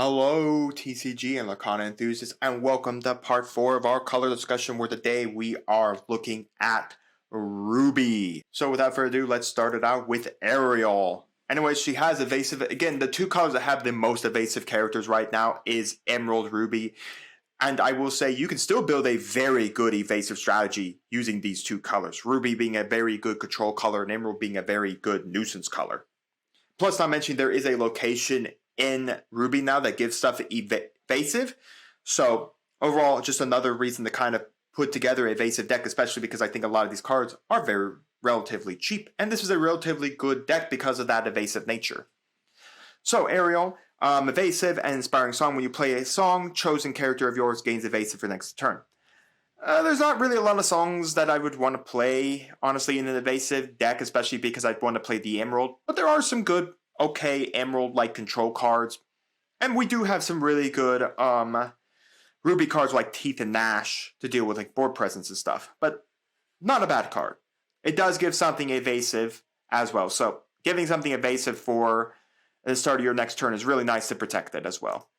Hello, TCG and Lorcana enthusiasts, and welcome to part 4 of our color discussion, where today we are looking at Ruby. So without further ado, let's start it out with Ariel. Anyways, she has evasive. Again, the two colors that have the most evasive characters right now is Emerald, Ruby. And I will say you can still build a very good evasive strategy using these two colors. Ruby being a very good control color and Emerald being a very good nuisance color. Plus, not mentioning there is a location in Ruby now that gives stuff evasive. So overall, just another reason to kind of put together an evasive deck, especially because I think a lot of these cards are very relatively cheap. And this is a relatively good deck because of that evasive nature. So Ariel, evasive and inspiring song. When you play a song, chosen character of yours gains evasive for next turn. There's not really a lot of songs that I would want to play, honestly, in an evasive deck, especially because I'd want to play the Emerald. But there are some good, okay, Emerald-like control cards. And we do have some really good Ruby cards like Teeth and Gnash to deal with like board presence and stuff. But not a bad card. It does give something evasive as well. So giving something evasive for the start of your next turn is really nice to protect it as well.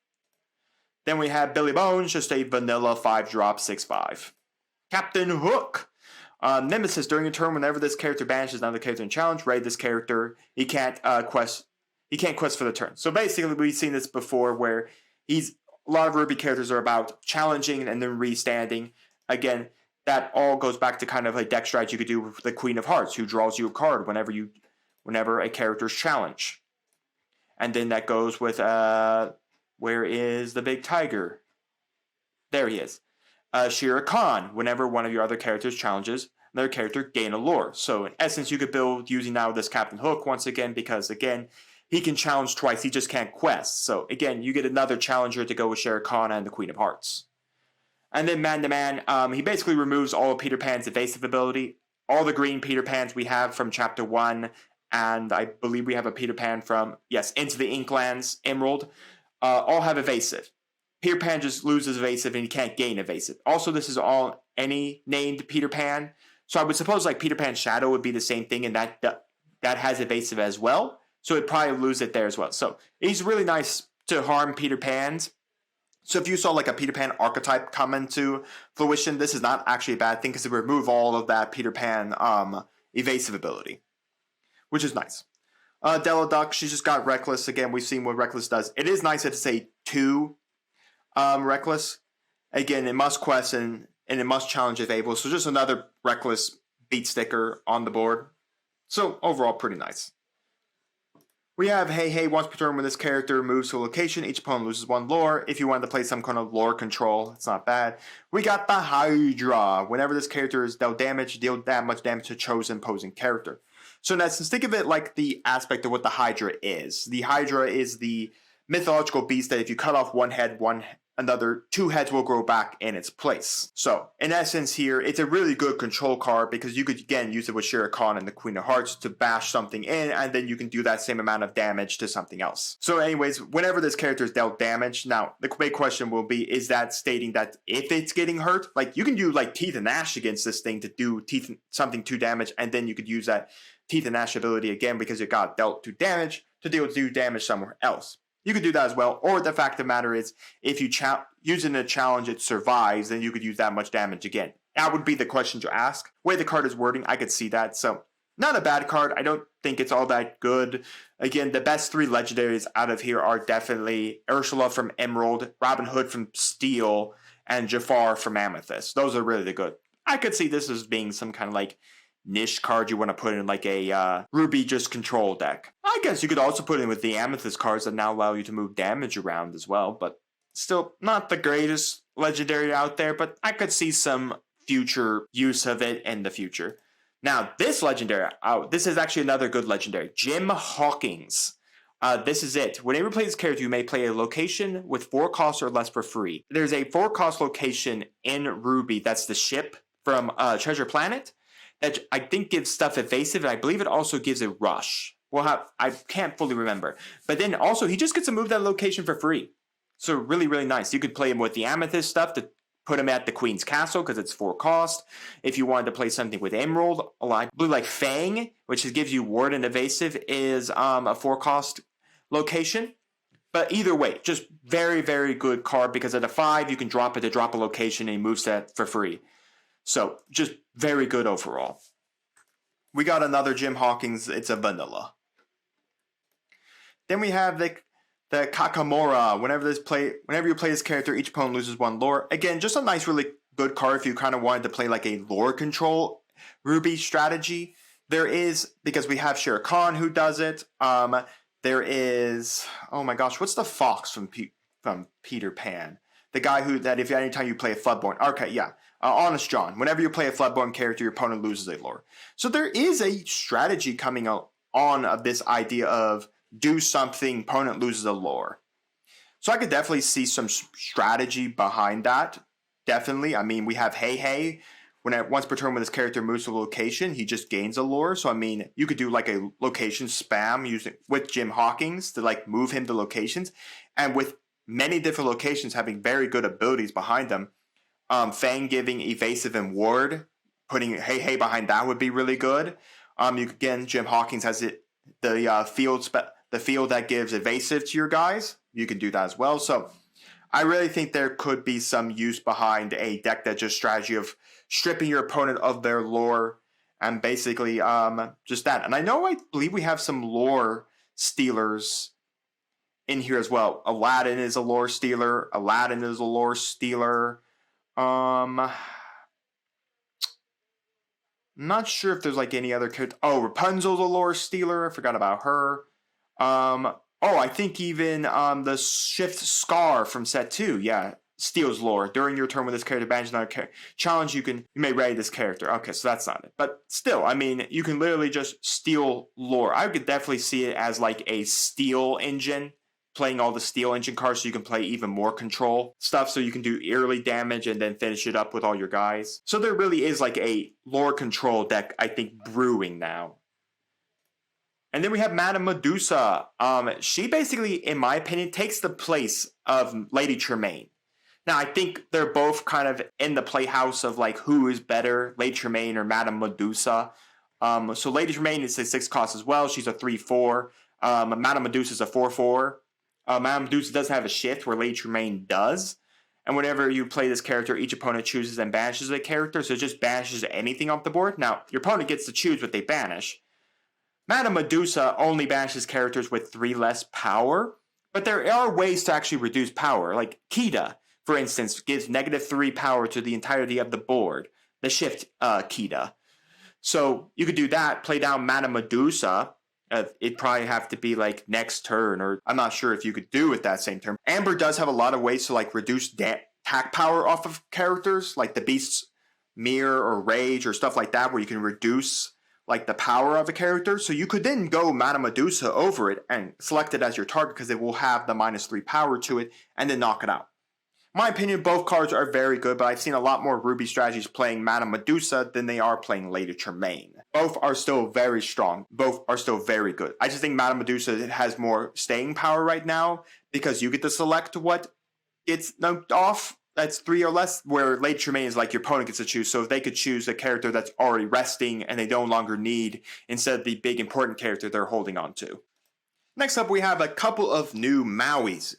Then we have Billy Bones, just a vanilla 5-drop 6/5. Captain Hook. Nemesis, during your turn, whenever this character banishes another character in challenge, raid this character. He can't quest for the turn. So basically, we've seen this before, where a lot of Ruby characters are about challenging and then restanding. Again, that all goes back to kind of a deck strategy you could do with the Queen of Hearts, who draws you a card whenever a character's challenge. And then that goes with where is the big tiger? There he is. Shira Khan, whenever one of your other characters challenges another character, gain a lore. So in essence, you could build using now this Captain Hook once again, because again, he can challenge twice, he just can't quest. So again, you get another challenger to go with Shira Khan and the Queen of Hearts. And then Man to Man, he basically removes all of Peter Pan's evasive ability. All the green Peter Pans we have from Chapter 1, and I believe we have a Peter Pan from, yes, Into the Inklands, Emerald, all have evasive. Peter Pan just loses evasive and he can't gain evasive. Also, this is all any named Peter Pan. So I would suppose like Peter Pan's Shadow would be the same thing, and that has evasive as well. So it'd probably lose it there as well. So he's really nice to harm Peter Pans. So if you saw like a Peter Pan archetype come into fruition, this is not actually a bad thing because it would remove all of that Peter Pan evasive ability, which is nice. Della Duck, she's just got Reckless. Again, we've seen what Reckless does. It is nice that it's a 2 Reckless. Again, it must quest and it must challenge if able. So just another Reckless beat sticker on the board. So overall, pretty nice. We have Hey Hey, once per turn when this character moves to a location, each opponent loses 1 lore. If you wanted to play some kind of lore control, it's not bad. We got the Hydra. Whenever this character is dealt damage, deal that much damage to chosen opposing character. So in essence, think of it like the aspect of what the Hydra is. The Hydra is the mythological beast that if you cut off one head, another 2 heads will grow back in its place. So in essence here, it's a really good control card because you could again use it with Shira Khan and the Queen of Hearts to bash something in, and then you can do that same amount of damage to something else. So anyways, whenever this character is dealt damage, now the big question will be, is that stating that if it's getting hurt, like you can do like Teeth and Gnash against this thing to do something 2 damage, and then you could use that Teeth and Gnash ability again because it got dealt 2 damage to deal 2 damage somewhere else. You could do that as well, or the fact of the matter is, if you use it in a challenge, it survives, then you could use that much damage again. That would be the question to ask. The way the card is wording, I could see that. So, not a bad card. I don't think it's all that good. Again, the best 3 legendaries out of here are definitely Ursula from Emerald, Robin Hood from Steel, and Jafar from Amethyst. Those are really good. I could see this as being some kind of like niche card you want to put in like a Ruby just control deck. I guess you could also put in with the Amethyst cards that now allow you to move damage around as well, but still not the greatest legendary out there, but I could see some future use of it in the future. Now, this legendary, this is actually another good legendary, Jim Hawkins. This is it. Whenever you play this character, you may play a location with 4 costs or less for free. There's a 4-cost location in Ruby, that's the ship from Treasure Planet, that I think gives stuff evasive, and I believe it also gives a rush. I can't fully remember. But then also, he just gets to move that location for free. So really, really nice. You could play him with the Amethyst stuff to put him at the Queen's Castle because it's 4 cost. If you wanted to play something with Emerald, I believe like Fang, which gives you Ward and Evasive, is a 4-cost location. But either way, just very, very good card because at a 5, you can drop it to drop a location and he moves that for free. So just very good overall. We got another 𝐔𝐻𝐾𝐄. It's a vanilla. Then we have the Kakamora. Whenever you play this character, each opponent loses 1 lore. Again, just a nice, really good card if you kind of wanted to play like a lore control Ruby strategy. There is, because we have Shere Khan who does it. There is, oh my gosh, what's the fox from Peter Pan? The guy that if anytime you play a Floodborn, okay, yeah, Honest John. Whenever you play a Floodborn character, your opponent loses a lore. So there is a strategy coming on of this idea of do something, opponent loses a lore. So I could definitely see some strategy behind that. Definitely. I mean, we have 𝐒𝐻𝐻. Once per turn when this character moves to a location, he just gains a lore. So I mean, you could do like a location spam using with 𝐔𝐻𝐾𝐄 to like move him to locations, and with many different locations having very good abilities behind them. Fang giving evasive and ward, putting 𝐒𝐻𝐻 behind that would be really good. Again, 𝐔𝐻𝐾𝐄 has the field that gives evasive to your guys. You can do that as well. So I really think there could be some use behind a deck that just strategy of stripping your opponent of their lore and basically just that. And I believe we have some lore stealers in here as well. Aladdin is a lore stealer. Aladdin is a lore stealer. I'm not sure if there's like any other character. Oh, Rapunzel's a lore stealer. I forgot about her. I think even the Shift Scar from set 2, yeah, steals lore. During your turn with this character banishes another challenge, you may ready this character. Okay, so that's not it. But still, I mean, you can literally just steal lore. I could definitely see it as like a steal engine, playing all the steal engine cards so you can play even more control stuff so you can do early damage and then finish it up with all your guys. So there really is like a lore control deck, I think, brewing now. And then we have Madame Medusa. She basically, in my opinion, takes the place of Lady Tremaine. Now, I think they're both kind of in the playhouse of like who is better, Lady Tremaine or Madame Medusa. So Lady Tremaine is a 6 cost as well. She's a 3/4. Madame Medusa is a 4/4. Madame Medusa doesn't have a shift where Lady Tremaine does. And whenever you play this character, each opponent chooses and banishes a character. So it just banishes anything off the board. Now, your opponent gets to choose what they banish. Madame Medusa only banishes characters with 3 less power, but there are ways to actually reduce power. Like 𝐾𝐒, for instance, gives -3 power to the entirety of the board, the shift 𝐾𝐒. So you could do that, play down Madame Medusa. It'd probably have to be like next turn, or I'm not sure if you could do it that same turn. Amber does have a lot of ways to like reduce attack power off of characters, like the Beast's Mirror or Rage or stuff like that, where you can reduce like the power of a character. So you could then go Madame Medusa over it and select it as your target because it will have the -3 power to it and then knock it out. In my opinion, both cards are very good, but I've seen a lot more Ruby strategies playing Madame Medusa than they are playing Lady Tremaine. Both are still very strong. Both are still very good. I just think Madame Medusa has more staying power right now because you get to select what gets knocked off. That's 3 or less, where Lady Tremaine is like your opponent gets to choose. So if they could choose a character that's already resting and they no longer need, instead of the big important character they're holding on to. Next up, we have a couple of new Mauis.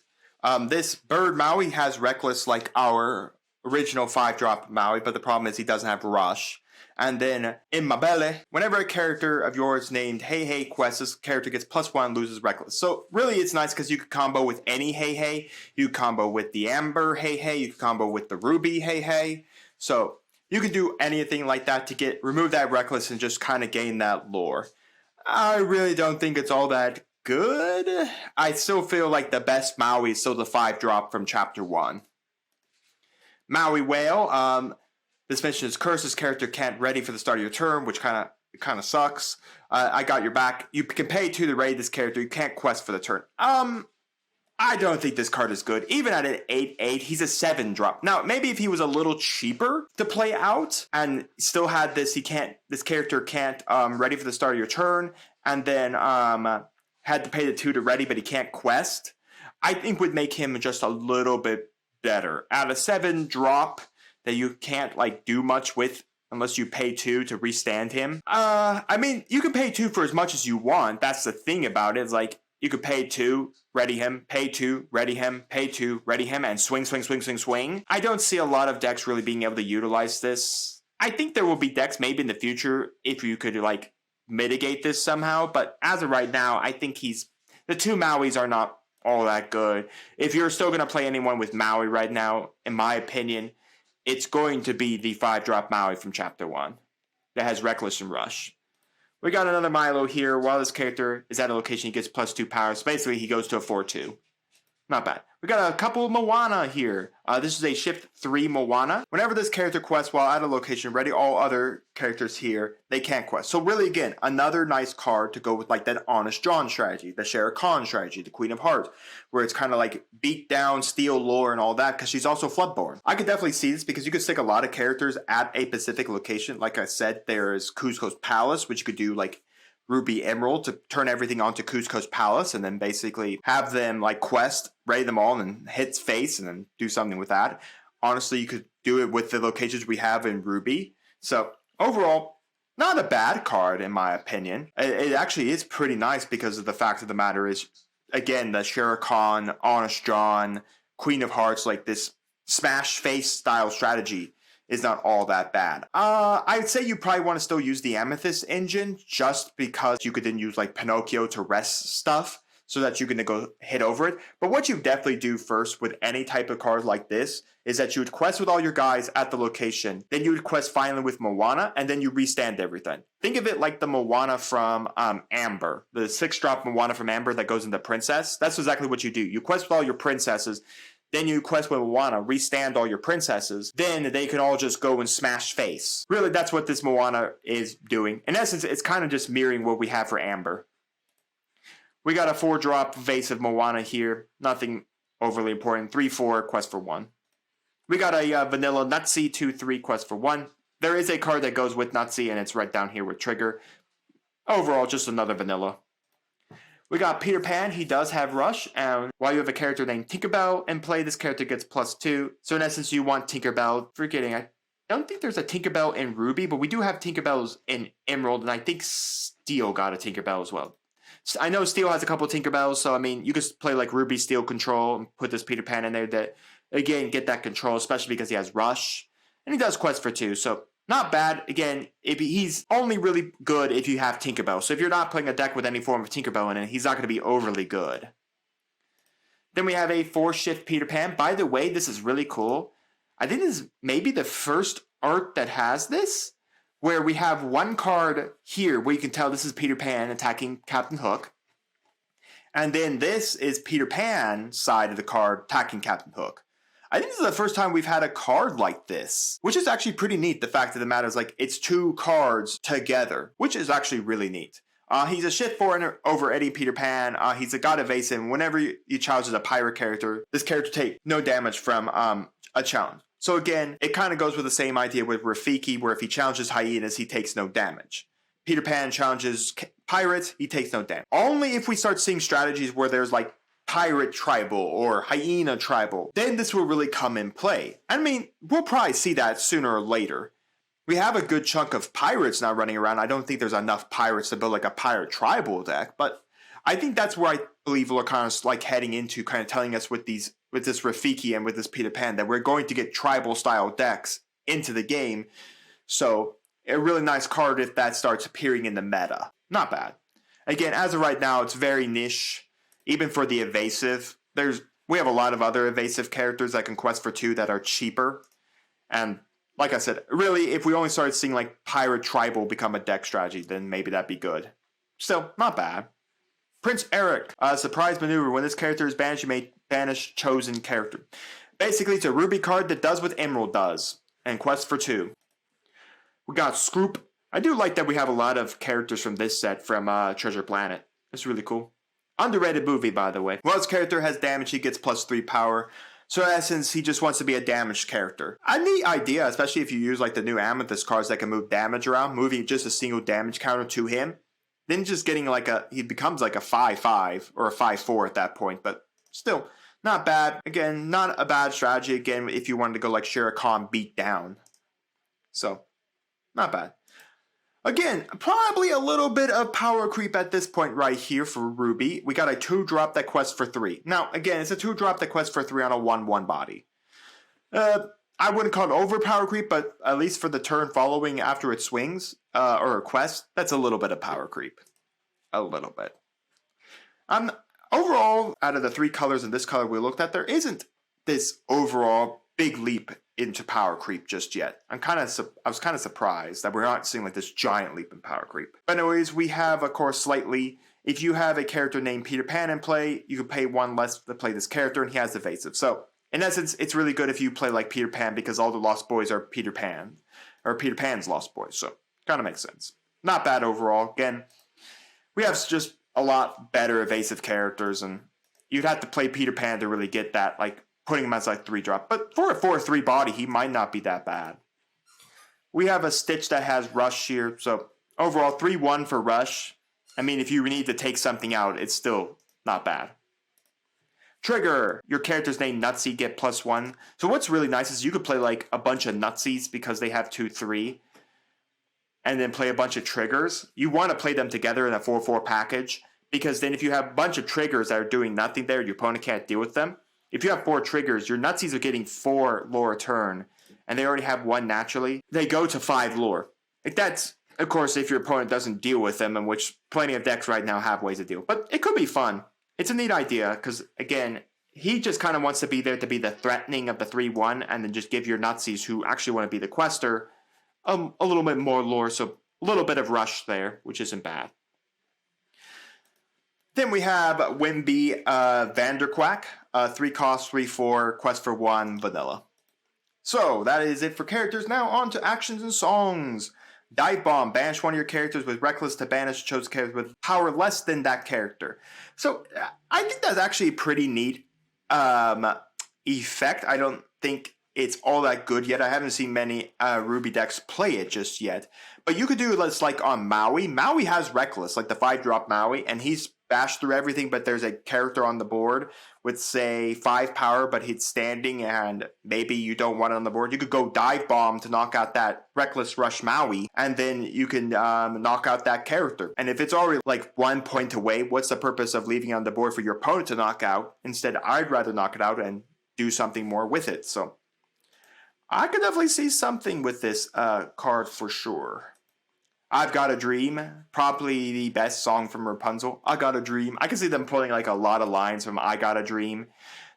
This bird Maui has Reckless like our original 5-drop Maui, but the problem is he doesn't have Rush. And then in Mabele, whenever a character of yours named 𝐒𝐻𝐻 quests, this character gets +1, loses Reckless. So really it's nice because you could combo with any 𝐒𝐻𝐻. You could combo with the Amber 𝐒𝐻𝐻. You could combo with the Ruby 𝐒𝐻𝐻. So you can do anything like that to remove that Reckless and just kind of gain that lore. I really don't think it's all that good. I still feel like the best Maui is still the 5-drop from Chapter 1. Maui Whale, this mission is cursed. This character can't ready for the start of your turn, which kind of sucks. I got your back. You can pay 2 to ready this character. You can't quest for the turn. I don't think this card is good. Even at an 8/8, he's a 7-drop. Now, maybe if he was a little cheaper to play out and still had this character can't ready for the start of your turn, and then had to pay the 2 to ready, but he can't quest, I think would make him just a little bit better. At a 7-drop that you can't like do much with unless you pay 2 to restand him. I mean, you can pay 2 for as much as you want. That's the thing about it. It's like, you could pay 2, ready him, pay 2, ready him, pay 2, ready him, and swing, swing, swing, swing, swing. I don't see a lot of decks really being able to utilize this. I think there will be decks maybe in the future if you could like mitigate this somehow, but as of right now, I think the 2 Mauis are not all that good. If you're still going to play anyone with Maui right now, in my opinion, it's going to be the 5-drop Maui from Chapter 1 that has Reckless and Rush. We got another Milo here. While this character is at a location, he gets +2 power. So basically, he goes to a 4-2. Not bad. We got a couple of Moana here. This is a Shift 3 Moana. Whenever this character quests while at a location, ready all other characters here, they can't quest. So really, again, another nice card to go with like that Honest John strategy, the 𝐿𝐷𝐾𝐿 strategy, the Queen of Hearts, where it's kind of like beat down, steal lore, and all that, because she's also Floodborn. I could definitely see this because you could stick a lot of characters at a specific location. Like I said, there is 𝐂𝐍𝐿's Palace, which you could do like Ruby Emerald to turn everything onto 𝐂𝐍𝐿's Palace and then basically have them like quest, raid them all, and hit face and then do something with that. Honestly, you could do it with the locations we have in Ruby. So overall, not a bad card in my opinion. It actually is pretty nice because of the fact of the matter is, again, the 𝐿𝐷𝐾𝐿, Honest John, Queen of Hearts, like this smash face style strategy is not all that bad. I'd say you probably want to still use the Amethyst engine just because you could then use like Pinocchio to rest stuff so that you can go hit over it. But what you definitely do first with any type of card like this is that you would quest with all your guys at the location. Then you would quest finally with Moana and then you restand everything. Think of it like the Moana from Amber. The 6-drop Moana from Amber that goes into Princess. That's exactly what you do. You quest with all your princesses. Then you quest with Moana, restand all your princesses. Then they can all just go and smash face. Really, that's what this Moana is doing. In essence, it's kind of just mirroring what we have for Amber. We got a 4-drop Vase of Moana here. Nothing overly important. 3/4, quest for 1. We got a vanilla Nutsy 2/3, quest for 1. There is a card that goes with Nutsy, and it's right down here with Trigger. Overall, just another vanilla. We got Peter Pan. He does have Rush, and while you have a character named Tinkerbell in play, this character gets +2. So in essence, you want Tinkerbell. Forgetting, I don't think there's a Tinkerbell in Ruby, but we do have Tinkerbells in Emerald, and I think Steel got a Tinkerbell as well. I know Steel has a couple of Tinkerbells, so I mean, you could play like Ruby Steel Control and put this Peter Pan in there that, again, get that control, especially because he has Rush, and he does quest for 2, so not bad. Again, he's only really good if you have Tinkerbell. So if you're not playing a deck with any form of Tinkerbell in it, he's not going to be overly good. Then we have a 4-shift Peter Pan. By the way, this is really cool. I think this is maybe the first art that has this, where we have one card here where you can tell this is Peter Pan attacking Captain Hook. And then this is Peter Pan's side of the card attacking Captain Hook. I think this is the first time we've had a card like this, which is actually pretty neat. The fact of the matter is, like, it's 2 cards together, which is actually really neat. He's a shift 4 over Eddie Peter Pan. He's a god of Ace, and whenever you challenge as a pirate character, this character takes no damage from a challenge. So again, it kind of goes with the same idea with Rafiki, where if he challenges hyenas, he takes no damage. Peter Pan challenges pirates, he takes no damage. Only if we start seeing strategies where there's like pirate tribal or hyena tribal, then this will really come in play. I mean, we'll probably see that sooner or later. We have a good chunk of pirates now running around. I don't think there's enough pirates to build like a pirate tribal deck, but I think that's where I believe Lorcana's like heading into, kind of telling us with this Rafiki and with this Peter Pan that we're going to get tribal style decks into the game. So a really nice card if that starts appearing in the meta. Not bad. Again, as of right now, it's very niche. Even for the evasive, we have a lot of other evasive characters that can quest for 2 that are cheaper. And like I said, really, if we only started seeing like pirate tribal become a deck strategy, then maybe that'd be good. Still, not bad. Prince Eric, surprise maneuver. When this character is banished, you may banish chosen character. Basically, it's a Ruby card that does what Emerald does, and quest for 2. We got Scroop. I do like that we have a lot of characters from this set from Treasure Planet. It's really cool. Underrated movie, by the way. While his character has damage, he gets +3 power. So in essence, he just wants to be a damaged character. A neat idea, especially if you use like the new Amethyst cards that can move damage around, moving just a single damage counter to him. Then just getting like he becomes like a 5/5 or a 5/4 at that point, but still not bad. Again, not a bad strategy. Again, if you wanted to go like 𝐿𝐷𝐾𝐿 beat down. So, not bad. Again, probably a little bit of power creep at this point right here for Ruby. We got a 2-drop that quests for 3. Now, again, it's a 2-drop that quests for 3 on a 1/1 body. I wouldn't call it over power creep, but at least for the turn following after it swings, or a quest, that's a little bit of power creep. A little bit. Overall, out of the 3 colors in this color we looked at, there isn't this overall big leap into power creep just yet. I was kind of surprised that we're not seeing like this giant leap in power creep. But anyways, we have, of course, slightly, if you have a character named Peter Pan in play, you can pay 1 less to play this character, and he has evasive. So, in essence, it's really good if you play like Peter Pan because all the Lost Boys are Peter Pan, or Peter Pan's Lost Boys. So, kind of makes sense. Not bad overall. Again, we have just a lot better evasive characters, and you'd have to play Peter Pan to really get that, like putting him as like 3-drop. But for a 4/3 body, he might not be that bad. We have a Stitch that has Rush here, so overall 3/1 for Rush. I mean, if you need to take something out, it's still not bad. Trigger, your character's name Nutsy, get +1. So what's really nice is you could play like a bunch of Nutsies because they have 2/3. And then play a bunch of triggers. You want to play them together in a 4/4 package, because then if you have a bunch of triggers that are doing nothing there, your opponent can't deal with them. If you have 4 triggers, your Nutsies are getting 4 lore a turn, and they already have 1 naturally. They go to 5 lore. Like that's, of course, if your opponent doesn't deal with them, in which plenty of decks right now have ways to deal. But it could be fun. It's a neat idea, because again, he just kind of wants to be there to be the threatening of the 3/1, and then just give your Nutsies who actually want to be the quester a little bit more lore, so a little bit of rush there, which isn't bad. Then we have Wimby Vanderquack, 3 cost, 3/4, quest for 1, vanilla. So that is it for characters. Now on to actions and songs. Dive Bomb, banish one of your characters with Reckless to banish chose character with power less than that character. So I think that's actually a pretty neat effect. I don't think it's all that good yet. I haven't seen many Ruby decks play it just yet. But you could do this like on Maui. Maui has Reckless, like the 5-drop Maui, and he's bashed through everything, but there's a character on the board with, say, 5 power, but he's standing, and maybe you don't want it on the board. You could go Dive Bomb to knock out that Reckless Rush Maui, and then you can knock out that character. And if it's already like 1 point away, what's the purpose of leaving it on the board for your opponent to knock out? Instead, I'd rather knock it out and do something more with it. So I could definitely see something with this card for sure. I've Got a Dream, probably the best song from Rapunzel. I Got a Dream. I can see them pulling like a lot of lines from I Got a Dream,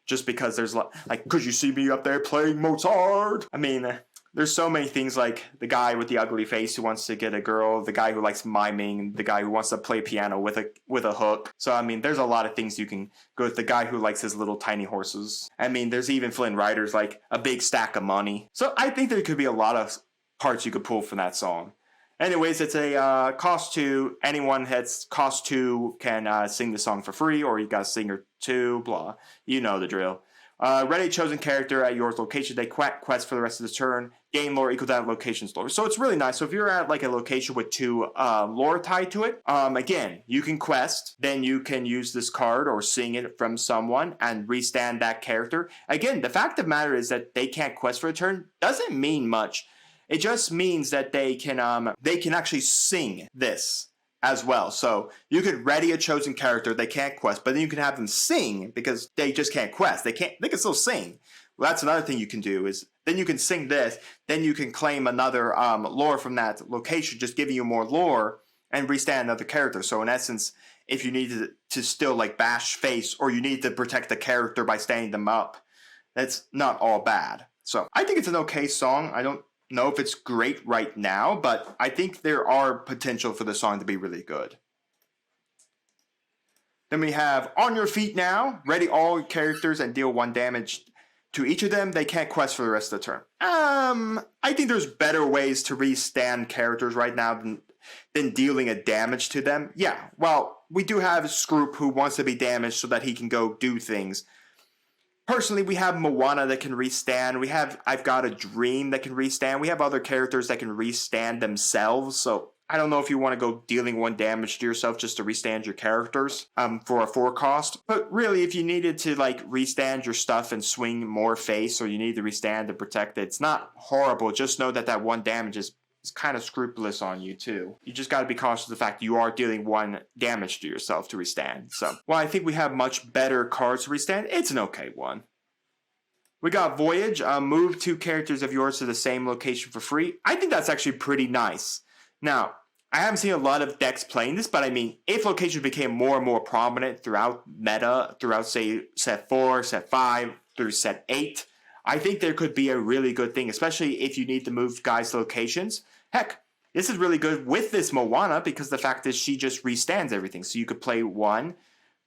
just because there's like, could you see me up there playing Mozart? I mean, there's so many things, like the guy with the ugly face who wants to get a girl, the guy who likes miming, the guy who wants to play piano with a hook. So I mean, there's a lot of things you can go with. The guy who likes his little tiny horses. I mean, there's even Flynn Rider's like a big stack of money. So I think there could be a lot of parts you could pull from that song. Anyways, it's a cost 2. Anyone that's cost 2 can sing the song for free, or you got a singer 2, blah. You know the drill. Ready chosen character at your location. They quest for the rest of the turn. Gain lore equal to that location's lore. So it's really nice. So if you're at like a location with 2 lore tied to it, again, you can quest. Then you can use this card or sing it from someone and restand that character. Again, the fact of the matter is that they can't quest for a turn doesn't mean much. It just means that they can actually sing this as well. So you could ready a chosen character, they can't quest, but then you can have them sing because they just can't quest. They can still sing. Well, that's another thing you can do is then you can sing this, then you can claim another lore from that location, just giving you more lore and restand another character. So in essence, if you need to still like bash face, or you need to protect the character by standing them up, that's not all bad. So I think it's an okay song. I don't know if it's great right now, but I think there are potential for the song to be really good. Then we have On Your Feet Now. Ready all characters and deal 1 damage to each of them. They can't quest for the rest of the turn. I think there's better ways to restand characters right now than dealing a damage to them. Yeah, well, we do have Scroop who wants to be damaged so that he can go do things. Personally, we have Moana that can restand. We have I've Got a Dream that can restand. We have other characters that can restand themselves. So I don't know if you want to go dealing 1 damage to yourself just to restand your characters for a 4 cost. But really, if you needed to like restand your stuff and swing more face, or you need to restand to protect it, it's not horrible. Just know that 1 damage is is kind of scrupulous on you too. You just got to be cautious of the fact that you are dealing 1 damage to yourself to restand. So, while I think we have much better cards to restand, it's an okay one. We got Voyage. Move 2 characters of yours to the same location for free. I think that's actually pretty nice. Now, I haven't seen a lot of decks playing this, but I mean, if locations became more and more prominent throughout meta, throughout, say, set 4, set 5, through set 8, I think there could be a really good thing, especially if you need to move guys' locations. Heck, this is really good with this Moana because the fact is she just restands everything. So you could play 1,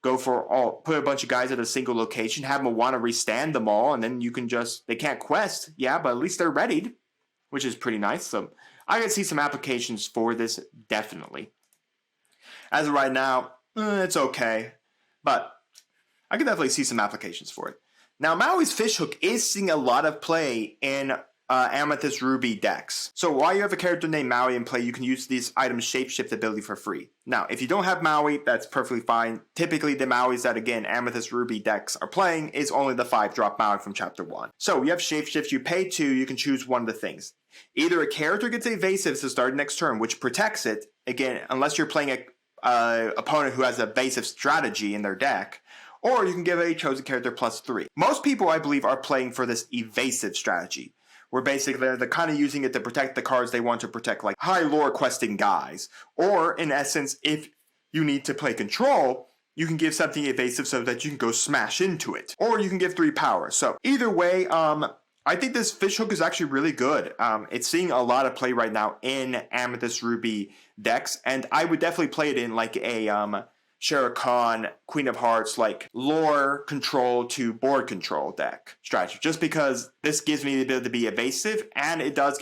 go for all, put a bunch of guys at a single location, have Moana restand them all, and then you can just, they can't quest, yeah, but at least they're readied, which is pretty nice. So I can see some applications for this, definitely. As of right now, it's okay, but I can definitely see some applications for it. Now, Maui's Fishhook is seeing a lot of play in Amethyst Ruby decks. So while you have a character named Maui in play, you can use these items Shapeshift ability for free. Now, if you don't have Maui, that's perfectly fine. Typically, the Mauis that, again, Amethyst Ruby decks are playing is only the 5-drop Maui from Chapter 1. So you have Shapeshift, you pay 2, you can choose one of the things. Either a character gets evasive to start next turn, which protects it, again, unless you're playing a opponent who has evasive strategy in their deck, or you can give a chosen character +3. Most people, I believe, are playing for this evasive strategy, where basically they're kind of using it to protect the cards they want to protect, like high lore questing guys. Or, in essence, if you need to play control, you can give something evasive so that you can go smash into it. Or you can give 3 power. So, either way, I think this Fishhook is actually really good. It's seeing a lot of play right now in Amethyst Ruby decks, and I would definitely play it in like a Shere Khan, Queen of Hearts, like lore control to board control deck strategy. Just because this gives me the ability to be evasive, and it does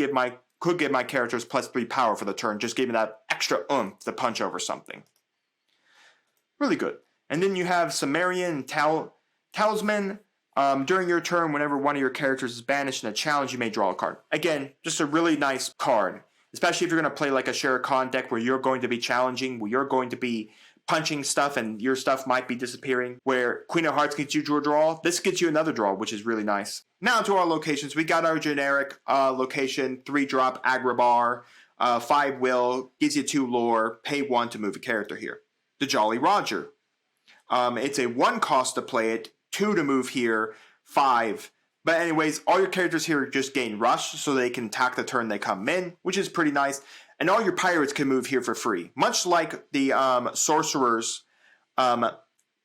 could give my characters +3 power for the turn, just giving that extra oomph to punch over something. Really good. And then you have Sumerian Talisman. During your turn, whenever one of your characters is banished in a challenge, you may draw a card. Again, just a really nice card, especially if you're going to play like a Shere Khan deck where you're going to be challenging, where you're going to be punching stuff and your stuff might be disappearing, where Queen of Hearts gets you to a draw. This gets you another draw, which is really nice. Now to our locations. We got our generic location, 3-drop Agrabah, 5 will, gives you 2 lore, pay 1 to move a character here. The Jolly Roger. It's a 1 cost to play it, 2 to move here, 5. But anyways, all your characters here just gain rush so they can attack the turn they come in, which is pretty nice. And all your pirates can move here for free. Much like the sorcerer's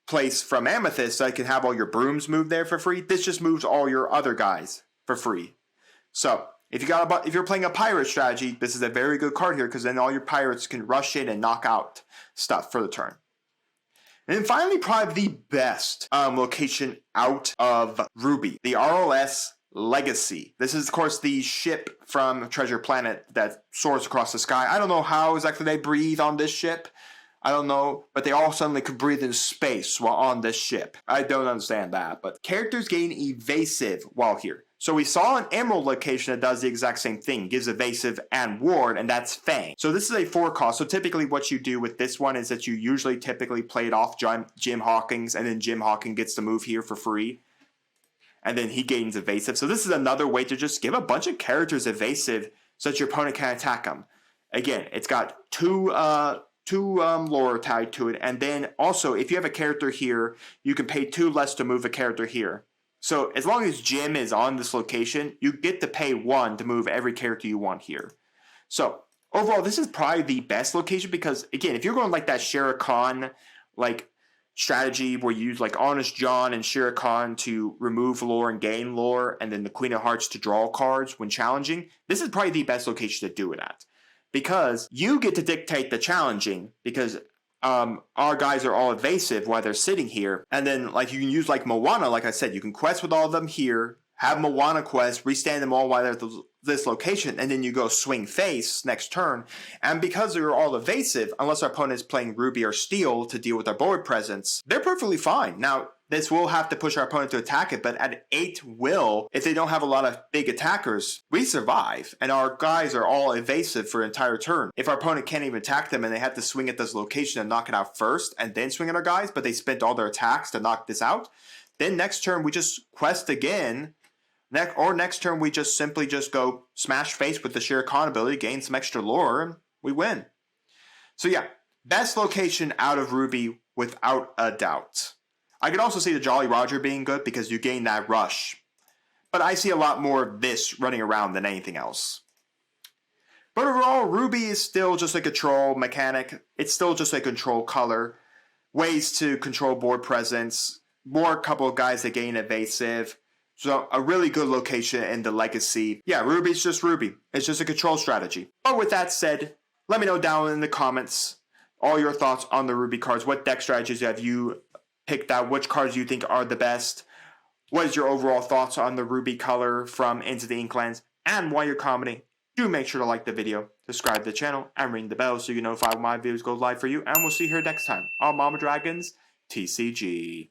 place from Amethyst, so I can have all your brooms move there for free. This just moves all your other guys for free. So if you're playing a pirate strategy, this is a very good card here because then all your pirates can rush in and knock out stuff for the turn. And then finally, probably the best location out of Ruby, the RLS Legacy. This is, of course, the ship from Treasure Planet that soars across the sky. I don't know how exactly they breathe on this ship. I don't know, but they all suddenly could breathe in space while on this ship. I don't understand that, but characters gain evasive while here. So we saw an Emerald location that does the exact same thing, gives evasive and ward, and that's Fang. So this is a 4 cost. So typically what you do with this one is that you usually typically play it off Jim Hawkins, and then Jim Hawkins gets to move here for free. And then he gains evasive. So this is another way to just give a bunch of characters evasive so that your opponent can attack them. Again, it's got two lore tied to it. And then also, if you have a character here, you can pay 2 less to move a character here. So as long as Jim is on this location, you get to pay 1 to move every character you want here. So overall, this is probably the best location because, again, if you're going like that Shere Khan, like, strategy where you use like Honest John and Shere Khan to remove lore and gain lore, and then the Queen of Hearts to draw cards when challenging, this is probably the best location to do it at. Because you get to dictate the challenging, because our guys are all evasive while they're sitting here. And then like you can use like Moana, like I said, you can quest with all of them here, have Moana quest, restand them all while they're at this location, and then you go swing face next turn. And because they're all evasive, unless our opponent is playing Ruby or Steel to deal with our board presence, they're perfectly fine. Now, this will have to push our opponent to attack it, but at 8 will, if they don't have a lot of big attackers, we survive. And our guys are all evasive for an entire turn. If our opponent can't even attack them and they have to swing at this location and knock it out first, and then swing at our guys, but they spent all their attacks to knock this out, then next turn we just quest again, Next turn, we just simply just go smash face with the Shere Khan ability, gain some extra lore, and we win. So yeah, best location out of Ruby without a doubt. I could also see the Jolly Roger being good because you gain that rush. But I see a lot more of this running around than anything else. But overall, Ruby is still just a control mechanic. It's still just a control color. Ways to control board presence. More a couple of guys that gain evasive. So a really good location in the legacy. Yeah, Ruby's just Ruby. It's just a control strategy. But with that said, let me know down in the comments all your thoughts on the Ruby cards. What deck strategies have you picked out? Which cards do you think are the best? What is your overall thoughts on the Ruby color from Into the Inklands? And while you're commenting, do make sure to like the video, subscribe to the channel, and ring the bell so you can notify when my videos go live for you. And we'll see you here next time on Mama Dragon's TCG.